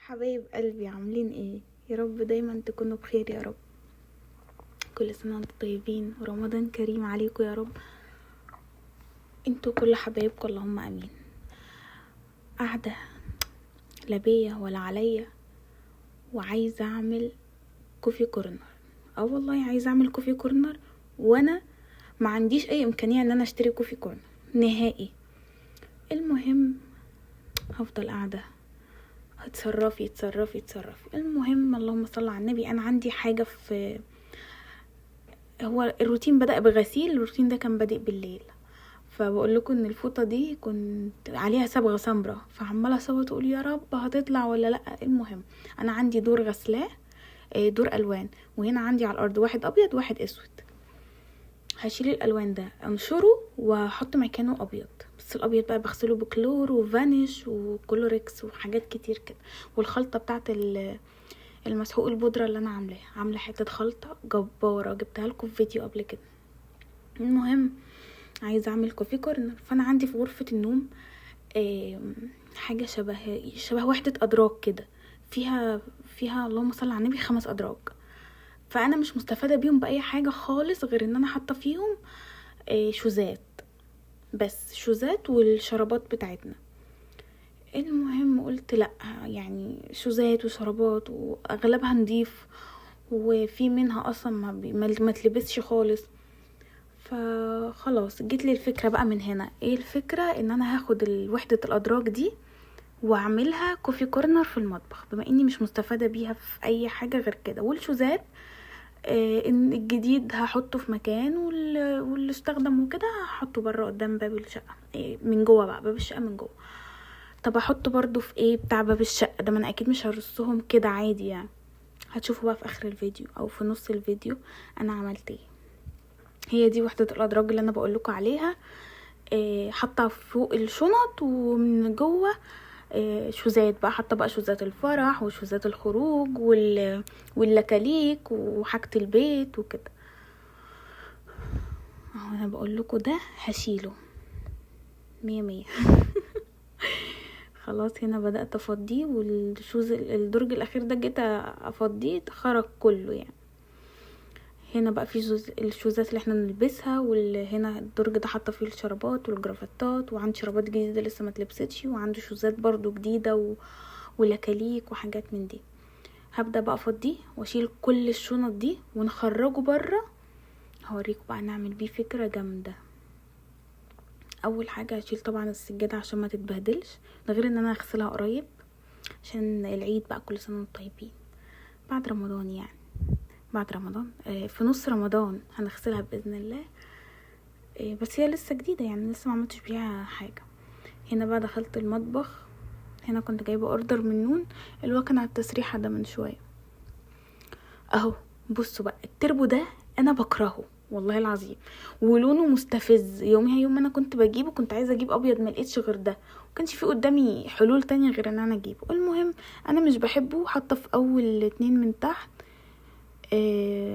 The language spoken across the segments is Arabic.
حبايب قلبي عاملين ايه؟ يا رب دايما تكونوا بخير يا رب. كل سنة وانتم طيبين ورمضان كريم عليكم يا رب. انتوا كل حبايبكم اللهم امين. قاعدة لا بيا ولا عليا وعايزة اعمل كوفي كورنر. والله عايزة اعمل كوفي كورنر وانا ما عنديش اي امكانية ان انا اشتري كوفي كورنر نهائي. المهم هفضل قاعدة اتصرفي. المهم اللهم صل على النبي، انا عندي حاجة في هو الروتين بدأ بغسيل. الروتين ده كان بادئ بالليل، فبقول لكم ان الفوطه دي كنت عليها صبغه سمراء، فعماله اصوت اقول يا رب هتطلع ولا لا. المهم انا عندي دور غسلاه، دور الوان، وهنا عندي على الارض واحد ابيض واحد اسود. هشيل الالوان ده انشره واحط مكانه ابيض، بس الابيض بقى بغسله بكلور وفانيش وكلوريكس وحاجات كتير كده. والخلطه بتاعت المسحوق البودره اللي انا عامله حته خلطه جباره، جبتها لكم في فيديو قبل كده. المهم عايزه اعمل كوفي كورنر، فانا عندي في غرفه النوم حاجه شبه وحده ادراج كده، فيها اللهم صل على النبي 5 ادراج. فانا مش مستفاده بيهم باي حاجه خالص غير ان انا حاطه فيهم شوزات، بس شوزات والشرابات بتاعتنا. المهم قلت لا، يعني شوزات وشرابات واغلبها نضيف، وفي منها اصلا ما تلبسش خالص. فخلاص جيت لي الفكرة بقى من هنا. ايه الفكرة؟ ان انا هاخد وحدة الادراج دي واعملها كوفي كورنر في المطبخ، بما اني مش مستفادة بيها في اي حاجة غير كده. والشوزات ان الجديد هحطه في مكان، واللي استخدمه كده هحطه بره قدام باب الشقة، من جوه بقى باب الشقة من جوه. طب احطه برضو في ايه بتاع باب الشقة ده؟ ما انا اكيد مش هرصهم كده عادي يعني. هتشوفوا بقى في اخر الفيديو او في نص الفيديو انا عملت ايه. هي دي وحدة الادراج اللي انا بقولكوا عليها، حاطه فوق الشنط، ومن جوه شوزات بقى، حاطه بقى شوزات الفرح وشوزات الخروج واللكاليك وحاجه البيت وكده. اهو انا بقول لكم ده هشيله 100. خلاص هنا بدأت افضيه، والشوز الدرج الاخير ده جيت افضيه خرج كله يعني. هنا بقى في الشوزات اللي احنا نلبسها، وهنا الدرج ده حاطه فيه الشرابات والجرافتات، وعندي شرابات جديده لسه ما اتلبستش، وعندي شوزات برضو جديده ولكاليك وحاجات من دي. هبدا بقى افضيه واشيل كل الشنط دي ونخرجه بره. هوريكم بقى نعمل بيه فكره جامده. اول حاجه هشيل طبعا السجاده عشان ما تتبهدلش، ده غير ان انا هغسلها قريب عشان العيد بقى. كل سنه وانتم طيبين. بعد رمضان يعني، بعد رمضان في نص رمضان هنغسلها باذن الله. بس هي لسه جديده يعني، لسه ما عملتش بيها حاجه. هنا بقى دخلت المطبخ. هنا كنت جايبه اوردر من نون اللي هو كان على التسريحه ده من شويه اهو. بصوا بقى التربو ده انا بكرهه والله العظيم، ولونه مستفز. يومها يوم انا كنت بجيبه كنت عايزه اجيب ابيض، ما لقيتش غير ده، وكانش في قدامي حلول تانية غير ان انا اجيبه. المهم انا مش بحبه. حاطه في اول 2 من تحت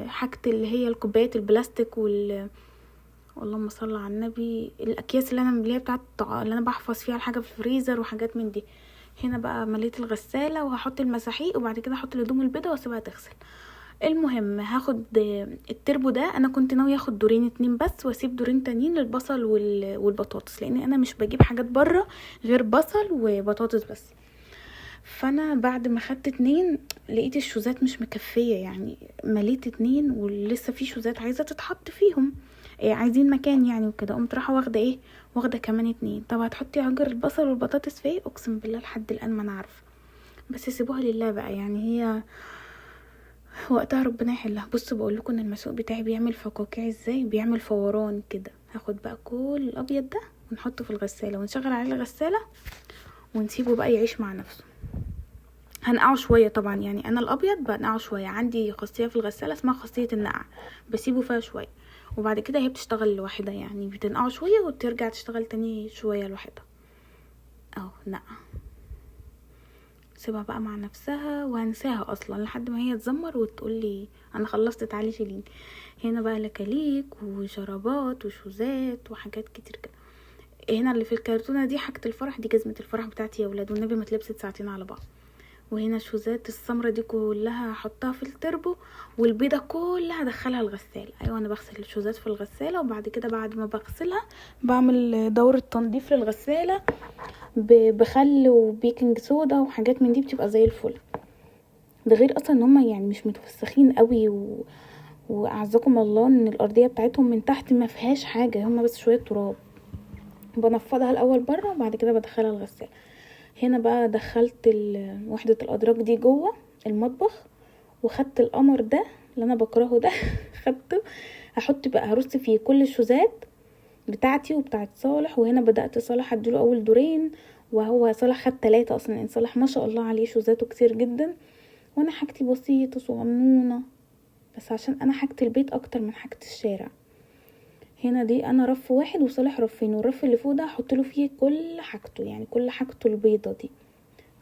حاجه اللي هي الكوبايات البلاستيك اللهم صل على النبي، الاكياس اللي هي بتاعت اللي انا بحفظ فيها الحاجه في الفريزر وحاجات من دي. هنا بقى مليت الغساله وهحط المساحيق، وبعد كده احط الهدوم البيضاء واسيبها تغسل. المهم هاخد التربو ده. انا كنت ناويه اخد دورين 2 بس، واسيب دورين تانيين للبصل والبطاطس، لان انا مش بجيب حاجات بره غير بصل وبطاطس بس. فانا بعد ما خدت 2 لقيت الشوزات مش مكفيه يعني، مليت 2 ولسه في شوزات عايزه تتحط فيهم، عايزين مكان يعني وكده. قمت رايحه واخده كمان 2. طب هتحطي هجر البصل والبطاطس في ايه؟ اقسم بالله لحد الان ما انا عارفه، بس سيبوها لله بقى يعني، هي وقتها ربنا يحلها. بصوا بقول لكم ان المسحوق بتاعي بيعمل فقاقيع ازاي، بيعمل فوران كده. هاخد بقى كل الابيض ده ونحطه في الغساله ونشغل عليه الغساله ونسيبه بقى يعيش مع نفسه. هنقعه شويه طبعا يعني، انا الابيض بنقعه شويه، عندي خاصيه في الغساله اسمها خاصيه النقع، بسيبه فيها شويه وبعد كده هي بتشتغل لوحدها يعني، بتنقعه شويه وترجع تشتغل تاني شويه لوحدها. اهو نقع، سيبها بقى مع نفسها وهنساها اصلا لحد ما هي تزمر وتقولي انا خلصت تعالي شيلين. هنا بقى لكاليك وشرابات وشوزات وحاجات كتير كده. هنا اللي في الكرتونه دي حاجه الفرح، دي جزمه الفرح بتاعتي يا ولاد، والنبي ما اتلبست ساعتين على بعض. وهنا الشوزات السمرة دي كلها هحطها في التربو، والبيضة كلها هدخلها الغسالة. ايوه انا بغسل الشوزات في الغسالة، وبعد كده بعد ما بغسلها بعمل دورة تنظيف للغسالة بخل وبيكنج صودا وحاجات من دي، بتبقى زي الفل. ده غير اصلا ان هما يعني مش متوسخين قوي واعزكم الله ان الارضيه بتاعتهم من تحت ما فيهاش حاجه، هما بس شويه تراب. بنفضها الاول بره وبعد كده بدخلها الغساله. هنا بقى دخلت وحده الادراج دي جوه المطبخ، وخدت القمر ده اللي انا بكرهه ده خدته هحط بقى، هرص فيه كل الشوزات بتاعتي وبتاعت صالح. وهنا بدأت صالح اديله اول دورين، وهو صالح خد 3 اصلا. يعني صالح ما شاء الله عليه شوزاته كتير جدا، وانا حاجتي بسيطه صغنونه، بس عشان انا حاجه البيت اكتر من حاجه الشارع. هنا دي انا رف واحد وصالح رفين، والرف اللي فوق ده هحط له فيه كل حاجته، يعني كل حاجته البيضه دي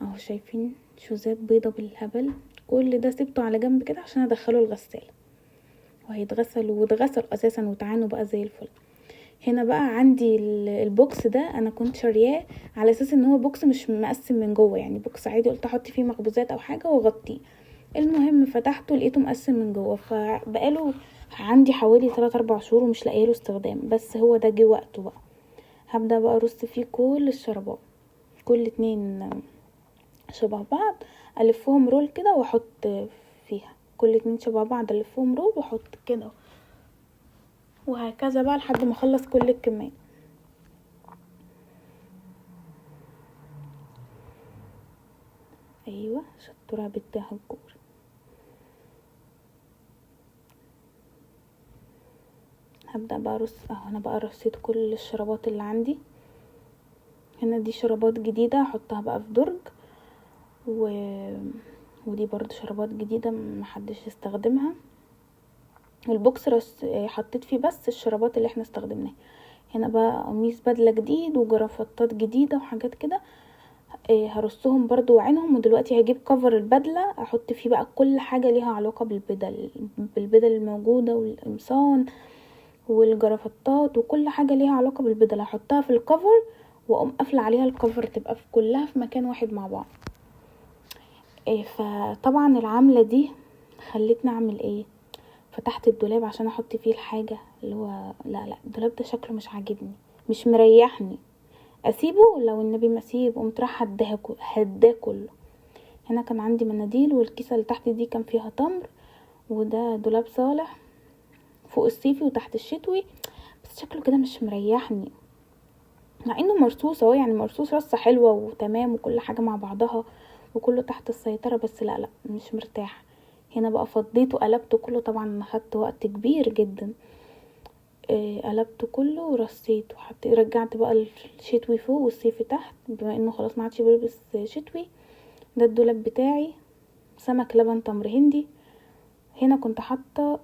اهو. شايفين شوزات بيضه بالهبل؟ كل ده سبته على جنب كده عشان ادخله الغساله، وهيتغسل واتغسل اساسا وتعانوا بقى زي الفل. هنا بقى عندي البوكس ده انا كنت شارياه على اساس ان هو بوكس مش مقسم من جوه، يعني بوكس عادي قلت احط فيه مخبوزات او حاجه واغطيه. المهم فتحته لقيته مقسم من جوه، فبقاله عندي حوالي 3-4 شهور ومش لاقيه له استخدام، بس هو ده جه وقته بقى. هبدا بقى ارص فيه كل الشرابات، كل 2 شبه بعض الفهم رول كده واحط فيها، كل 2 شبه بعض الفهم رول واحط كده، وهكذا بقى لحد ما اخلص كل الكميه. ايوه شطوره بنت هجور. هبدا بقى ارص اهو. انا بقى رصيت كل الشرابات اللي عندي. هنا دي شرابات جديده هحطها بقى في درج، ودي برضو شرابات جديده محدش يستخدمها. والبوكس حطيت فيه بس الشرابات اللي احنا استخدمناها. هنا بقى قميص بدله جديد وجرافطات جديده وحاجات كده، هرصهم برضو وعينهم. ودلوقتي هجيب كفر البدله احط فيه بقى كل حاجه ليها علاقه بالبدل الموجوده، والقمصان والجرافطات وكل حاجه ليها علاقه بالبدله هحطها في الكفر، واقوم قافله عليها الكفر، تبقى في كلها في مكان واحد مع بعض. فطبعا العمله دي خلتني اعمل ايه، فتحت الدولاب عشان احط فيه الحاجه اللي هو لا الدولاب ده شكله مش عاجبني، مش مريحني، اسيبه لو النبي ما اسيب. قمت راح هداه كله. هنا كان عندي مناديل، والكيسه اللي تحت دي كان فيها تمر. وده دولاب صالح فوق الصيفي وتحت الشتوي، بس شكله كده مش مريحني، مع انه مرصوص اهو، يعني مرصوص رصه حلوه وتمام وكل حاجه مع بعضها وكله تحت السيطره، بس لا مش مرتاح. هنا بقى فضيته قلبته كله، طبعا اخدت وقت كبير جدا. قلبته كله ورصيته، رجعت بقى الشتوي فوق والصيفي تحت، بما انه خلاص ما عادش بلبس شتوي. ده الدولاب بتاعي، سمك لبن تمر هندي. هنا كنت حاطه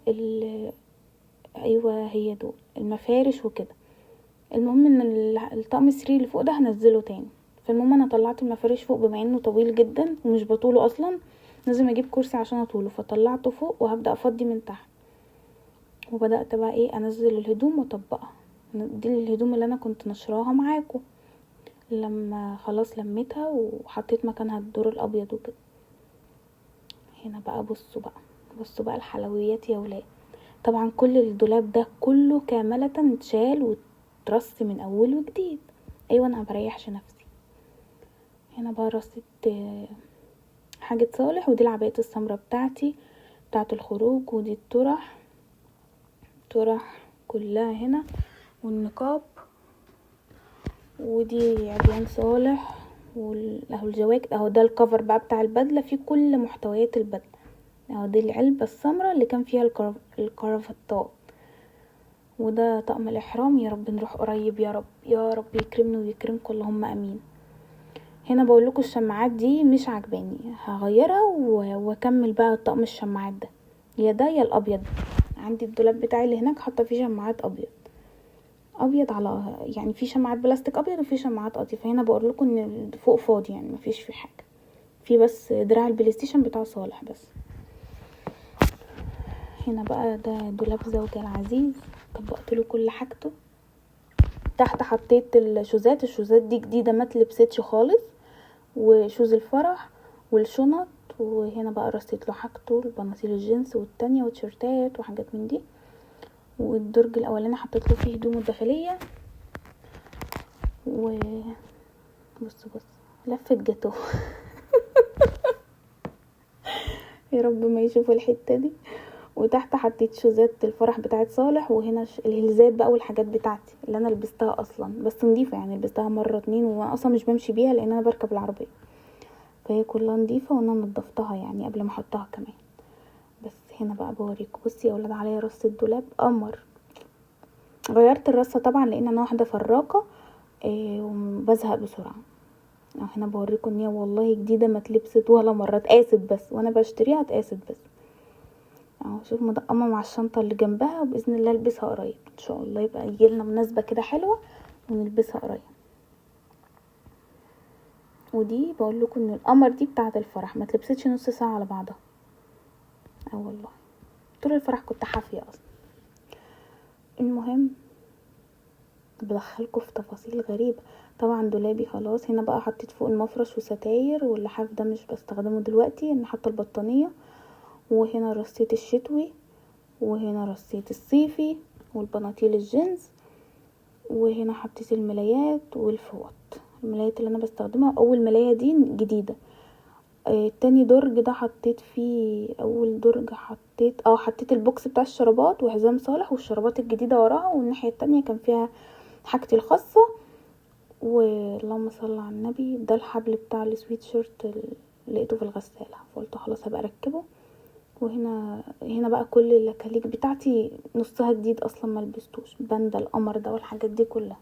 ايوه هي دول المفارش وكده. المهم ان الطقم السرير اللي فوق ده هنزله تاني. فالمهم انا طلعت المفارش فوق، بما انه طويل جدا ومش بطوله اصلا، لازم اجيب كرسي عشان اطوله، فطلعته فوق وهبدا افضي من تحت. وبدات بقى انزل الهدوم واطبقها. دي الهدوم اللي انا كنت نشراها معاكم، لما خلاص لميتها وحطيت مكانها الدور الابيض وكده. هنا بقى بصوا بقى الحلويات يا ولاد. طبعا كل الدولاب ده كله كامله اتشال وترص من اول وجديد. ايوه انا بريحش نفسي. هنا بقى رصيت حاجه صالح، ودي العبايات السمراء بتاعتي بتاعت الخروج، ودي الطرح كلها هنا، والنقاب، ودي عبيان صالح، اهو الجواكت اهو. ده الكفر بقى بتاع البدله فيه كل محتويات البدله اهو. دي العلبه السمراء اللي كان فيها الكرافتات. وده طقم الاحرام. يا رب نروح قريب، يا رب يا رب يكرمني ويكرمكم اللهم امين. هنا بقول لكم الشماعات دي مش عجباني، هغيرها واكمل بقى طقم الشماعات ده، يا ده يا الابيض. عندي الدولاب بتاعي اللي هناك حاطه فيه شماعات ابيض على، يعني في شماعات بلاستيك ابيض وفي شماعات قطي. فهنا بقول لكم ان فوق فاضي، يعني مفيش فيه حاجه، في بس دراع البلاي ستيشن بتاع صالح بس. هنا بقى ده دولاب زوجي العزيز، طبقت له كل حاجته. تحت حطيت الشوزات دي جديده ما تلبستش خالص، وشوز الفرح والشنط. وهنا بقى رصيت له حاجته، البناطيل الجينز والتانية وتيشيرتات وحاجات من دي. والدرج الاولاني حطيت له فيه هدومه الداخليه. و بص لفه جاتوه يا رب ما يشوفوا الحته دي. وتحت حطيت شوزات الفرح بتاعت صالح، وهنا الهلزات بقى والحاجات بتاعتي اللي انا لبستها اصلا بس نضيفه، يعني لبستها مره 2 وانا اصلا مش بمشي بيها لان انا بركب العربيه، فهي كلها نضيفه وانا نضفتها يعني قبل ما احطها كمان. بس هنا بقى بوريكم، بصي يا ولاد عليا رصه دولاب قمر. غيرت الرصه طبعا لان انا واحده فراقه وبزهق بسرعه. هنا بوريكم ان هي والله جديده ما اتلبست ولا مره، اتقاست بس وانا بشتريها اتقاست بس اهو. شوف مدقمه مع الشنطه اللي جنبها، وباذن الله البسها قريب ان شاء الله، يبقى يجيلنا مناسبه كده حلوه ونلبسها قريب. ودي بقول لكم ان القمر دي بتاعه الفرح، ما اتلبستش نص ساعه على بعضها. والله طول الفرح كنت حافيه اصلا. المهم بدخلكم في تفاصيل غريبه. طبعا دولابي خلاص، هنا بقى حطيت فوق المفرش وستاير، واللحاف ده مش بستخدمه دلوقتي، انا حاطه البطانيه. وهنا رصيت الشتوي، وهنا رصيت الصيفي والبناطيل الجينز. وهنا حطيت الملايات والفوط. الملايات اللي انا بستخدمها، اول ملاية دي جديدة. تاني درج ده حطيت فيه، اول درج حطيت البوكس بتاع الشرابات وحزام صالح والشرابات الجديدة وراها، والناحية التانية كان فيها حاجتي الخاصة. واللهم صل على النبي، ده الحبل بتاع السويت شيرت اللي لقيته في الغسالة، فقلت خلاص هبقى اركبه. وهنا بقى كل الكليك بتاعتي نصها جديد اصلا ما لبستوش، بند القمر ده والحاجات دي كلها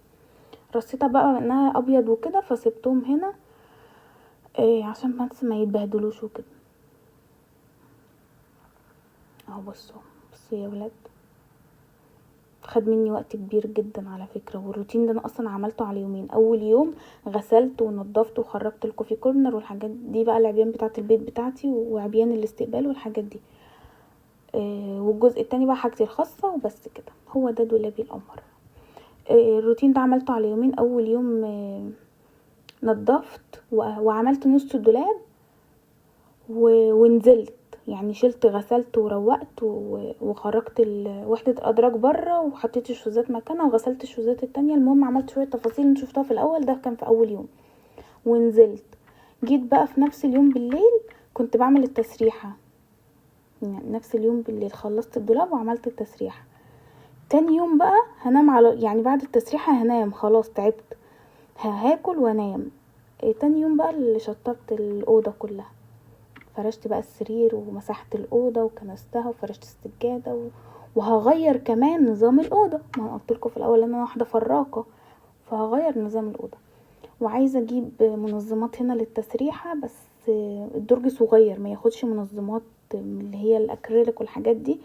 رصيتها بقى انها ابيض وكده، فسبتهم هنا عشان بس ما يتبهدلوش وكده اهو. بصوا يا ولاد، خد مني وقت كبير جدا على فكره، والروتين ده انا اصلا عملته على يومين. اول يوم غسلت ونضفت وخرجت الكوفي كورنر والحاجات دي بقى، العبيان بتاعه البيت بتاعتي وعبيان الاستقبال والحاجات دي. والجزء التاني بقى حاجتي الخاصه وبس كده. هو ده دولابي القمر. الروتين ده عملته على يومين. اول يوم نضفت وعملت نص الدولاب ونزلت، يعني شلت غسلت وروقت وخرجت وحدة الادراج بره وحطيت الشوزات مكانها وغسلت الشوزات التانية. المهم عملت شوية تفاصيل انتوا شفتوها في الاول، ده كان في اول يوم. ونزلت جيت بقى في نفس اليوم بالليل كنت بعمل التسريحة، يعني نفس اليوم بالليل خلصت الدولاب وعملت التسريحة. تاني يوم بقى هنام يعني بعد التسريحة هنام، خلاص تعبت، هاكل وانام. تاني يوم بقى اللي شطبت الأوضة كلها، فرشت بقى السرير ومسحت الأوضة وكنستها وفرشت السجادة وهغير كمان نظام الأوضة. ما انا قلتلكوا في الأول انا واحدة فراقة، فهغير نظام الأوضة. وعايزة اجيب منظمات هنا للتسريحة، بس الدرج صغير ما ياخدش منظمات اللي هي الأكريليك والحاجات دي.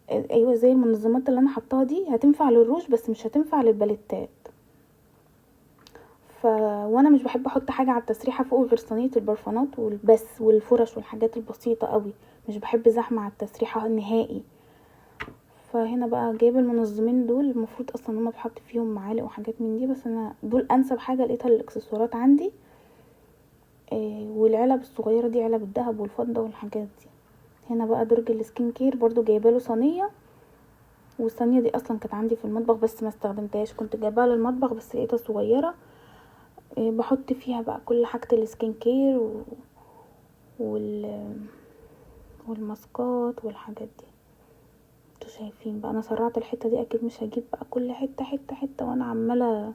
ايوه زي المنظمات اللي انا حطاها دي هتنفع للروج بس مش هتنفع للباليتات. وانا مش بحب احط حاجه على التسريحه فوق غير صينيه البرفانات والبس والفرش والحاجات البسيطه قوي، مش بحب زحمه على التسريحه نهائي. فهنا بقى جايبه المنظمين دول، المفروض اصلا هما بحط فيهم معالق وحاجات من دي، بس انا دول انسب حاجه لقيتها للاكسسوارات عندي. والعلب الصغيره دي علب الذهب والفضه والحاجات دي. هنا بقى درج السكين كير برضو جايبه له صينيه، والصينيه دي اصلا كانت عندي في المطبخ بس ما استخدمتهاش، كنت جايباها للمطبخ بس لقيتها صغيره. بحط فيها بقى كل حاجه السكين كير وال والماسكات والحاجات دي. انتوا شايفين بقى انا سرعت الحته دي، اكيد مش هجيب بقى كل حته حته حته وانا عماله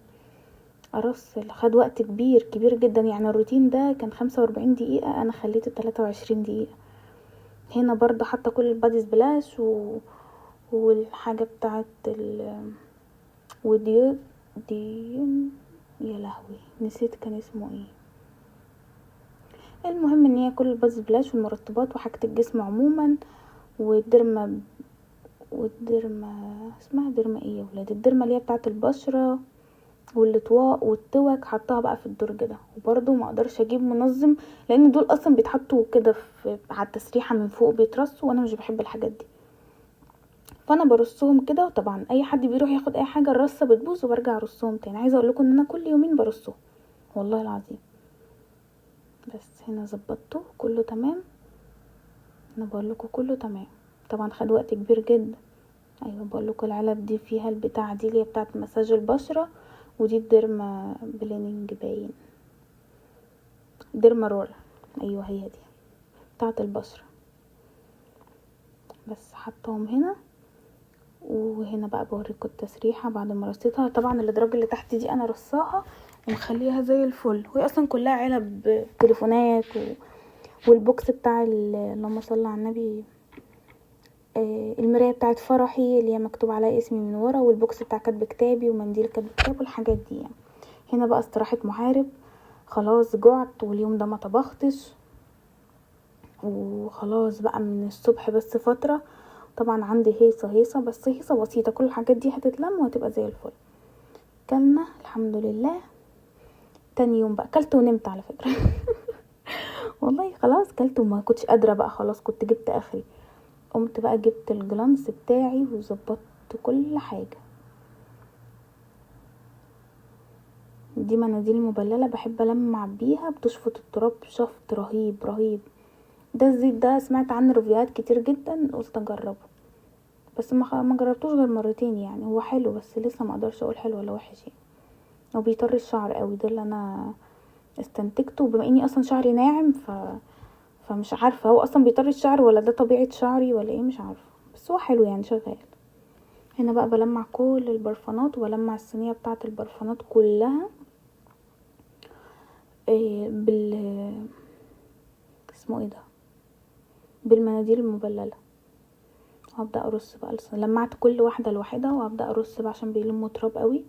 ارص. خد وقت كبير جدا، يعني الروتين ده كان 45 دقيقه انا خليته 23 دقيقه. هنا برضه حاطه كل البادي سبلاش والحاجه بتاعه وديو يا لهوي نسيت كان اسمه ايه. المهم ان هي كل البادي سبلاش والمرطبات وحاجه الجسم عموما، والديرما اسمها ديرما ايه يا ولاد، الديرما اللي هي بتاعه البشره والاطواق والتوك، حطها بقى في الدرج ده. وبرده ما اقدرش اجيب منظم لان دول اصلا بيتحطوا كده على التسريحه من فوق بيترصوا، وانا مش بحب الحاجات دي، فانا برصهم كده. وطبعا اي حد بيروح ياخد اي حاجه الرصه بتبوظ وبرجع ارصهم تاني. عايزه اقول لكم ان انا كل يومين برصهم والله العظيم. بس هنا ظبطته كله تمام. انا بقول لكم كله تمام. طبعا خد وقت كبير جدا. ايوه بقول لكم العلب دي فيها البتاع دي اللي هي بتاعه مساج البشره، ودي الديرما بليننج باين، ديرما رول. ايوه هي دي بتاعه البشره. بس حطهم هنا. وهنا بقى بوريكم التسريحه بعد ما رصيتها. طبعا الادراج اللي تحت دي انا رصاها ومخليها زي الفل، وهي اصلا كلها علب تليفونات والبوكس بتاع اللهم صل على النبي، المرايه بتاعت فرحي اللي هي مكتوب عليها اسمي من ورا، والبوكس بتاع كتب كتابي ومنديل كتب كتاب والحاجات دي يعني. هنا بقى استراحه محارب، خلاص جعت واليوم ده ما طبختش وخلاص بقى من الصبح بس فتره. طبعا عندي هيصه بس هيصه بسيطه، كل الحاجات دي هتتلم وهتبقى زي الفل. كلنا الحمد لله. تاني يوم بقى كلت ونمت على فكره. والله خلاص كلت وما كنتش قادره بقى، خلاص كنت جبت اخري. قمت بقى جبت الجلانس بتاعي وظبطت كل حاجه. دي مناديل مبلله بحب المع بيها، بتشفط التراب شفط رهيب رهيب. ده الزيت ده سمعت عنه ريفيوهات كتير جدا، قلت اجربه بس ما جربتوش غير مرتين يعني. هو حلو بس لسه ما اقدرش اقول حلو ولا وحش يعني. هو بيطر الشعر قوي، ده اللي انا استنتجته، بما اني اصلا شعري ناعم فمش عارفه هو اصلا بيطر الشعر ولا ده طبيعه شعري ولا ايه، مش عارفه بس هو حلو يعني شغال. هنا بقى بلمع كل البرفانات وبلمع الصينيه بتاعه البرفانات كلها اسمه ايه ده، بالمناديل المبلله. وهبدا ارص بقى لمعت كل واحده لوحدها وهبدا ارص بقى عشان بيلموا تراب قوي.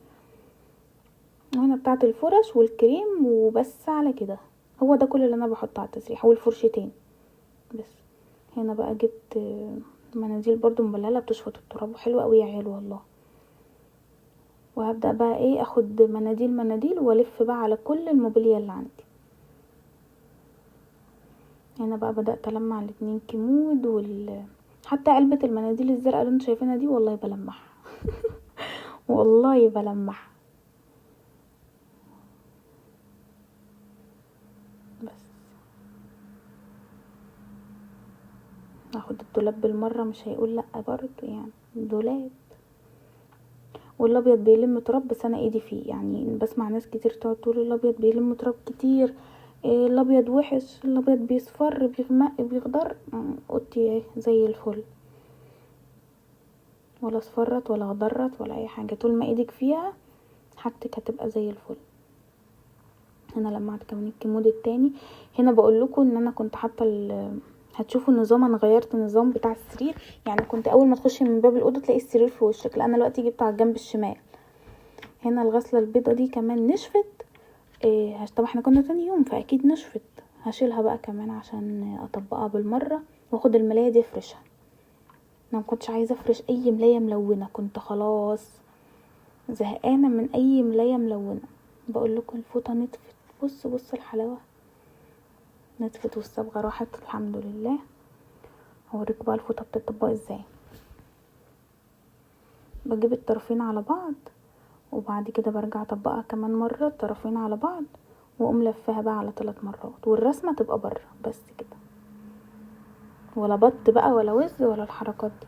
وهنا بتاعه الفرش والكريم وبس على كده. هو ده كل اللي انا بحطه على التسريحه والفرشتين بس. هنا بقى جبت مناديل برضو مبلله بتشفط التراب حلوه قوي يا عيال والله. وهبدا بقى ايه اخد مناديل والف بقى على كل الموبيليا اللي عندي. هنا بقى بدات المع الاتنين كيمود حتى علبه المناديل الزرقاء اللي انتوا شايفينها دي والله بلمعها. والله بلمعها. بس هاخد الدولاب بالمره، مش هيقول لا برضو يعني دولاب. والابيض بيلم تراب بس انا ايدي فيه يعني. بسمع ناس كتير تقعد تقول الابيض بيلم تراب كتير، إيه الابيض وحش، الابيض بيصفر بيغمق بيخضر. قلت ايه زي الفل، ولا اصفرت ولا غضرت ولا اي حاجه، طول ما ايدك فيها حاجتك هتبقى زي الفل. هنا لمعت كمان الكيمود التاني. هنا بقول لكم ان انا كنت حاطه هتشوفوا النظام، انا غيرت النظام بتاع السرير. يعني كنت اول ما تخشي من باب الاوضه تلاقي السرير في وشك، لا انا دلوقتي جبته على الجنب الشمال. هنا الغسله البيضه دي كمان نشفت. طبعا احنا كنا تاني يوم فاكيد نشفت. هشيلها بقى كمان عشان اطبقها بالمره واخد الملايه دي افرشها. انا مكنتش عايزه افرش اي ملايه ملونه، كنت خلاص زهقانه من اي ملايه ملونه. بقول لكم الفوطه نطفت، بص الحلاوه نطفت والصبغه راحت الحمد لله. هوريكم بقى الفوطه بتطبق ازاي. بجيب الطرفين على بعض وبعد كده برجع اطبقها كمان مره الطرفين على بعض، واقوم لفاها بقى على 3 مرات والرسمه تبقى بره بس كده. ولا بط بقى ولا وز ولا الحركات دي.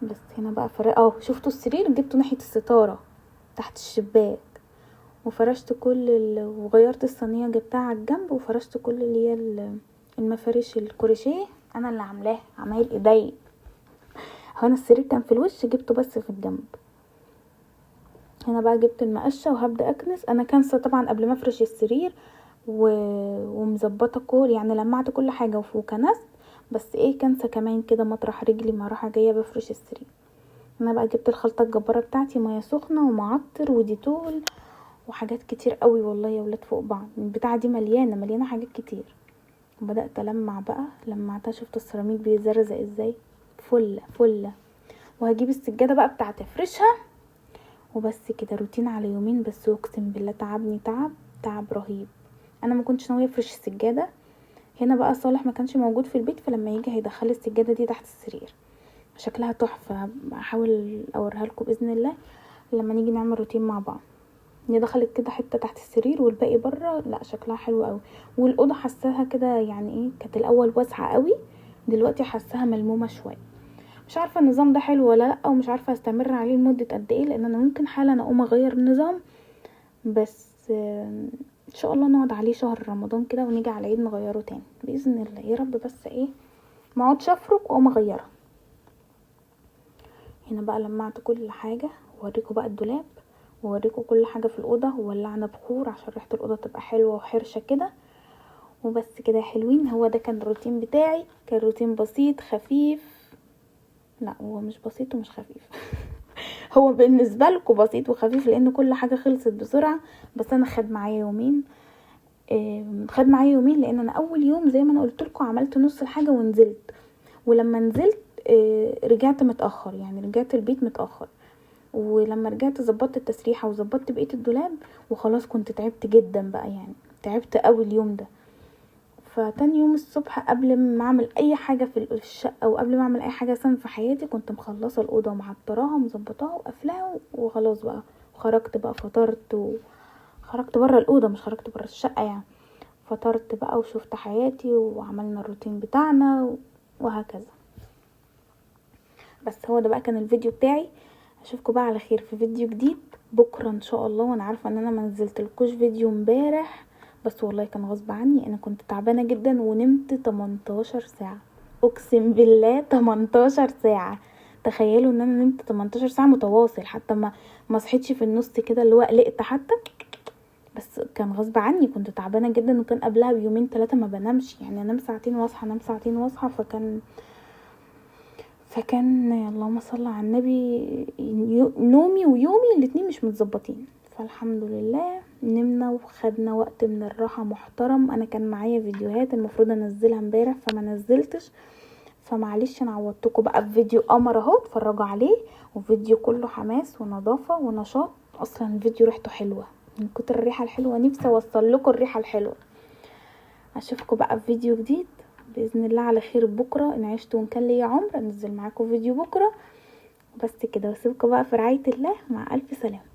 بس هنا بقى شفتوا السرير جبته ناحيه الستاره تحت الشباك، وفرشت كل وغيرت الصينيه جبتها على الجنب، وفرشت كل اللي هي المفارش الكروشيه انا اللي عاملاه عمايل ايدي. هنا السرير كان في الوش جبته بس في الجنب. هنا بقى جبت المقشه وهبدا اكنس. انا كنسه طبعا قبل ما افرش السرير ومظبطه كل يعني لمعت كل حاجه وكنست. بس ايه كنسه كمان كده مطرح رجلي ما رايحه جايه بفرش السرير. انا بقى جبت الخلطه الجباره بتاعتي، ميه سخنه ومعطر وديتول وحاجات كتير قوي والله يا ولاد فوق بعض. البتاعه دي مليانه حاجات كتير. وبدات المع بقى لمعتها. شفت السيراميك بيزرزق ازاي، فله. وهجيب السجاده بقى بتاعت افرشها وبس كده. روتين على يومين بس، اقسم بالله تعبني تعب رهيب. انا ما كنتش ناويه افرش السجاده. هنا بقى صالح ما كانش موجود في البيت، فلما يجي هيدخل السجاده دي تحت السرير. شكلها تحفه، هحاول اوريها لكم باذن الله لما نيجي نعمل روتين مع بعض. هي دخلت كده حته تحت السرير والباقي بره. لا شكلها حلو قوي. والاوضه حاساها كده يعني ايه، كانت الاول واسعه قوي، دلوقتي حاساها ملمومه شويه. مش عارفه النظام ده حلو ولا لا، ومش عارفه استمر عليه لمده قد ايه، لان انا ممكن حالا اقوم اغير النظام. بس ان شاء الله نقعد عليه شهر رمضان كده، ونيجي على العيد نغيره تاني باذن الله يا رب. بس ايه، ما اقعدش افرك واقوم اغيرها. هنا بقى لمعت كل حاجه، ووريكم بقى الدولاب، ووريكم كل حاجه في الاوضه، وولعنا بخور عشان ريحه الاوضه تبقى حلوه وحرشه كده. وبس كده يا حلوين. هو ده كان الروتين بتاعي، كان روتين بسيط خفيف. لا هو مش بسيط ومش خفيف هو بالنسبه لكم بسيط وخفيف لان كل حاجه خلصت بسرعه، بس انا خد معايا يومين. خد معايا يومين لان انا اول يوم زي ما انا قلت لكم عملت نص الحاجه ونزلت. ولما نزلت رجعت متاخر، يعني رجعت البيت متاخر. ولما رجعت ظبطت التسريحه وظبطت بقيه الدولاب، وخلاص كنت تعبت جدا بقى، يعني تعبت قوي اليوم ده. فتاني يوم الصبح قبل ما اعمل اي حاجه في الشقه، وقبل ما اعمل اي حاجه سن في حياتي، كنت مخلصه الاوضه ومعطراها ومظبطاها وقافلاها وخلاص بقى. خرجت بقى فطرت، وخرجت بره الاوضه مش خرجت بره الشقه يعني. فطرت بقى وشفت حياتي وعملنا الروتين بتاعنا وهكذا. بس هو ده بقى كان الفيديو بتاعي. اشوفكم بقى على خير في فيديو جديد بكره ان شاء الله. وانا عارفه ان انا ما نزلتلكوش فيديو امبارح، بس والله كان غصب عني، انا كنت تعبانه جدا ونمت 18 ساعه. اقسم بالله 18 ساعه. تخيلوا ان انا نمت 18 ساعه متواصل، حتى ما صحيتش في النص كده اللي هو قلقت حتى. بس كان غصب عني، كنت تعبانه جدا. وكان قبلها بيومين 3 ما بنامش، يعني انام ساعتين واصحى، انام ساعتين واصحى. فكان اللهم صل على النبي، نومي ويومي الاتنين مش متظبطين. فالحمد لله نمنا وخدنا وقت من الراحة محترم. انا كان معايا فيديوهات المفروض انزلها امبارح فما نزلتش، فمعلش انا عوضتكم بقى بفيديو قمر اهو اتفرجوا عليه، وفيديو كله حماس ونظافة ونشاط. اصلا الفيديو ريحته حلوة، من كتر الريحة الحلوة نفسي اوصل لكم الريحة الحلوة. اشوفكم بقى في فيديو جديد باذن الله على خير بكره، ان عشت وان كان ليا عمر انزل معاكم فيديو بكره. بس كده، واسيبكم بقى في رعايه الله، مع الف سلامه.